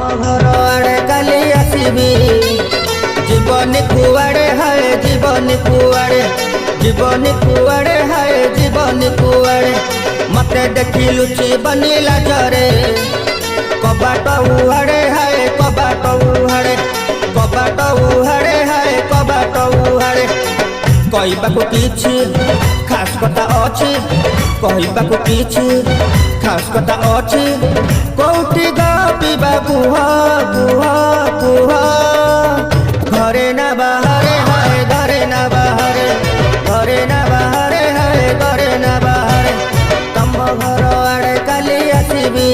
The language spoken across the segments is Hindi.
घर आड़े काली आसबी जीवनी कुआड़े है जीवनी कुआड़े जीवनी कुआड़े है जीवनी कुआड़े मते देखी लुची बनीला जरे कबाट उहाड़े है कबाट उहाड़े कबाट उहाड़े है कबाट उहाड़े कहबाकू किछि खास कथा अछि कहबाकू किछि खास कथा अछि कोठी गपिबा कुह कुह कुह घरे ना बाहरे हाय घरे ना बाहरे घरे ना बाहरे हाय घरे ना बाहरे तम घर आड़े काली आसबी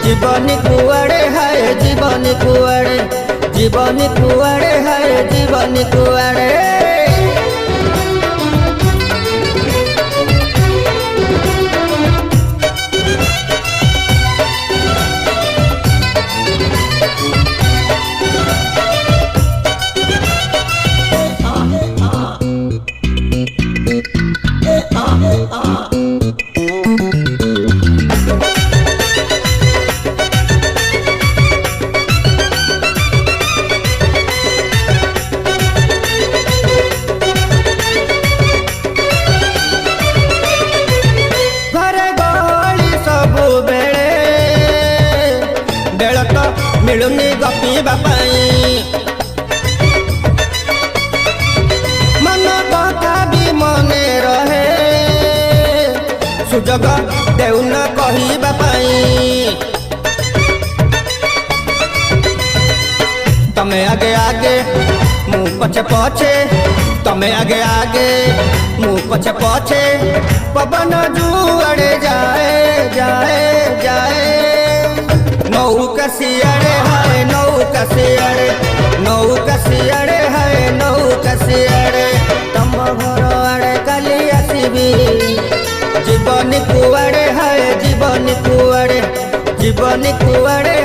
जीवनी कुआड़े हाय जीवनी कुआड़े जीवनी कुआड़े हाय जीवनी कुआड़े मिलुनी गपीबा मन कथा भी मने रहे सुजग देउन कहबा तमे आगे आगे मु पछे पछे तमे आगे आगे मु पछे पछे पवन जुआड़े जाए जाए जाए नौका सियाड़े है नौका सियाड़े नौका सियाड़े है नौका सियाड़े तम घर आड़े काली आसबी जीवनी कुआड़े है जीवनी कुआड़े जीवनी कुआड़े